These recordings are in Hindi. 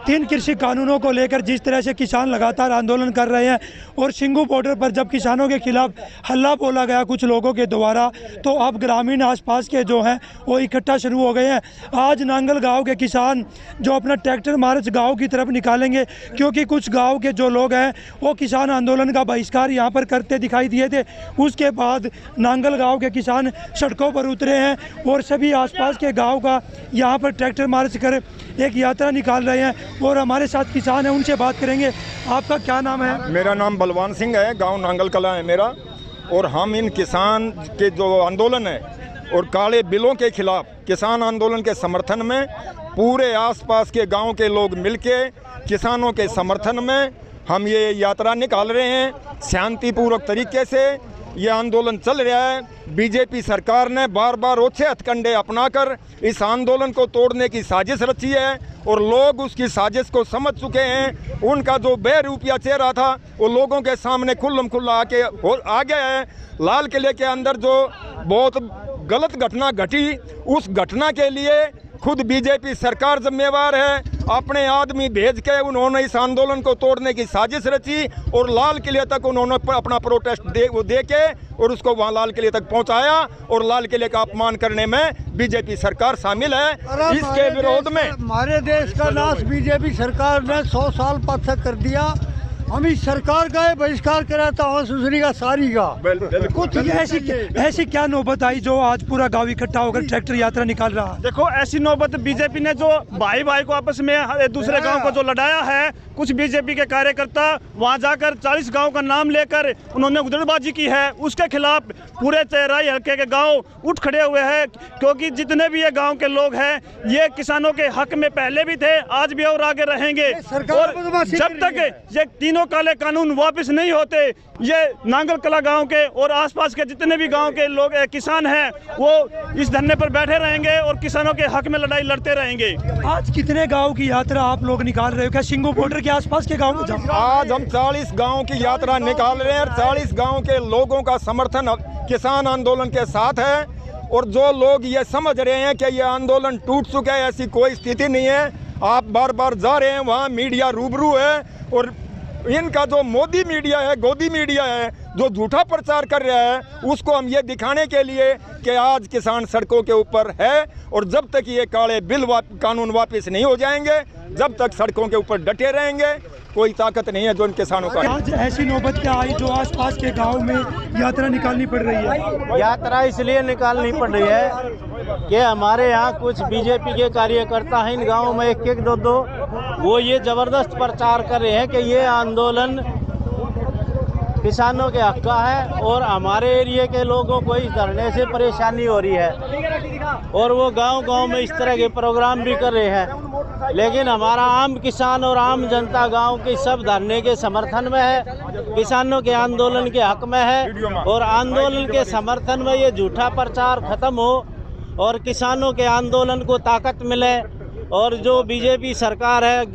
3 कृषि कानूनों को लेकर जिस तरह से किसान लगातार आंदोलन कर रहे हैं और सिंगू बॉर्डर पर जब किसानों के खिलाफ हल्ला बोला गया कुछ लोगों के द्वारा, तो अब ग्रामीण आसपास के जो हैं वो इकट्ठा शुरू हो गए हैं। आज नांगल गांव के किसान जो अपना ट्रैक्टर मार्च गांव की तरफ निकालेंगे, क्योंकि कुछ गांव के जो लोग हैं वो किसान आंदोलन का बहिष्कार यहां पर करते दिखाई दिए थे। उसके बाद नांगल गांव के किसान सड़कों पर उतरे हैं और सभी आसपास के गाँव का यहाँ पर ट्रैक्टर मार्च कर एक यात्रा निकाल रहे हैं। और हमारे साथ किसान हैं, उनसे बात करेंगे। आपका क्या नाम है? मेरा नाम बलवान सिंह है, गांव नांगल कला है मेरा। और हम इन किसान के जो आंदोलन है और काले बिलों के खिलाफ किसान आंदोलन के समर्थन में पूरे आसपास के गांव के लोग मिलके किसानों के समर्थन में हम ये यात्रा निकाल रहे हैं। शांतिपूर्वक तरीके से ये आंदोलन चल रहा है। बीजेपी सरकार ने बार बार ओछे हथकंडे अपनाकर इस आंदोलन को तोड़ने की साजिश रची है और लोग उसकी साजिश को समझ चुके हैं। उनका जो बेरूपिया चेहरा था वो लोगों के सामने खुल्लम खुल्ला आ गया है। लाल किले के अंदर जो बहुत गलत घटना घटी, उस घटना के लिए खुद बीजेपी सरकार जिम्मेवार है। अपने आदमी भेज के उन्होंने इस आंदोलन को तोड़ने की साजिश रची और लाल किले तक उन्होंने अपना प्रोटेस्ट दे के और उसको वहाँ लाल किले तक पहुँचाया और लाल किले का अपमान करने में बीजेपी सरकार शामिल है। इसके विरोध में हमारे देश का नाश बीजेपी सरकार ने 100 साल पहले कर दिया। हम इस सरकार का बहिष्कार कराता हूँ, सुसरी का सारी का। कुछ ऐसी क्या नौबत आई जो आज पूरा गांव इकट्ठा होकर ट्रैक्टर यात्रा निकाल रहा है? देखो, ऐसी नौबत बीजेपी ने जो भाई भाई को आपस में दूसरे गांव को जो लड़ाया है, कुछ बीजेपी के कार्यकर्ता वहां जाकर 40 गांव का नाम लेकर उन्होंने उधड़बाजी की है। उसके खिलाफ पूरे चेराई हल्के के गांव उठ खड़े हुए हैं, क्योंकि जितने भी ये गांव के लोग हैं ये किसानों के हक में पहले भी थे, आज भी और आगे रहेंगे। और जब तक ये तीनों काले कानून वापस नहीं होते, ये नांगल कला गांव के और आसपास के जितने भी गांव के लोग किसान हैं वो इस धरने पर बैठे रहेंगे और किसानों के हक में लड़ाई लड़ते रहेंगे। आज कितने गांव की यात्रा आप लोग निकाल रहे हो? क्या सिंगू बॉर्डर के आसपास के गांव में? आज हम 40 गांव की यात्रा निकाल रहे हैं और 40 गांव के लोगों का समर्थन किसान आंदोलन के साथ है। और जो लोग ये समझ रहे हैं कि ये आंदोलन टूट चुका है, ऐसी कोई स्थिति नहीं है। आप बार बार जा रहे हैं, वहाँ मीडिया रूबरू है और इनका जो मोदी मीडिया है, गोदी मीडिया है, जो झूठा प्रचार कर रहा है, उसको हम ये दिखाने के लिए कि आज किसान सड़कों के ऊपर है और जब तक ये काले बिल कानून वापस नहीं हो जाएंगे, जब तक सड़कों के ऊपर डटे रहेंगे, कोई ताकत नहीं है जो इन किसानों का। आज ऐसी नौबत क्या आई जो आसपास के गांव में यात्रा निकालनी पड़ रही है? यात्रा इसलिए निकालनी पड़ रही है कि हमारे यहाँ कुछ बीजेपी के कार्यकर्ता हैं इन गाँव में, एक दो वो ये जबरदस्त प्रचार कर रहे हैं कि ये आंदोलन किसानों के हक का है और हमारे एरिया के लोगों को इस धरने से परेशानी हो रही है। और वो गांव-गांव में इस तरह के प्रोग्राम भी कर रहे हैं, लेकिन हमारा आम किसान और आम जनता गांव के सब धरने के समर्थन में है, किसानों के आंदोलन के हक में है। और आंदोलन के समर्थन में ये झूठा प्रचार खत्म हो और किसानों के आंदोलन को ताकत मिले। और जो बीजेपी सरकार है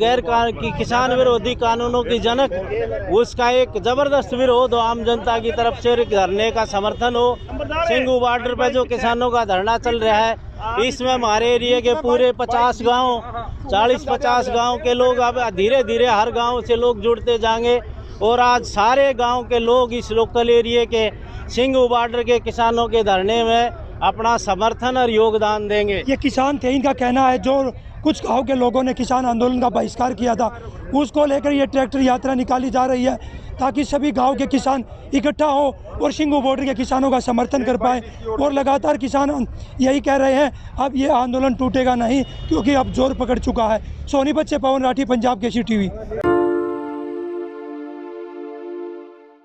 किसान विरोधी कानूनों की जनक, उसका एक जबरदस्त विरोध हो आम जनता की तरफ से, धरने का समर्थन हो। सिंगू बॉर्डर पे जो किसानों का धरना चल रहा है, इसमें हमारे एरिया के पूरे 50 गांव 40-50 गांव के लोग अब धीरे धीरे हर गांव से लोग जुड़ते जाएंगे और आज सारे गांव के लोग इस लोकल एरिया के सिंगू बॉर्डर के किसानों के धरने में अपना समर्थन और योगदान देंगे। ये किसान थे, इनका कहना है जो कुछ गांव के लोगों ने किसान आंदोलन का बहिष्कार किया था, उसको लेकर ये ट्रैक्टर यात्रा निकाली जा रही है ताकि सभी गांव के किसान इकट्ठा हो और सिंगू बॉर्डर के किसानों का समर्थन कर पाए। और लगातार किसान यही कह रहे हैं, अब ये आंदोलन टूटेगा नहीं, क्योंकि अब जोर पकड़ चुका है। सोनीपत से पवन राठी, पंजाब केसरी टीवी।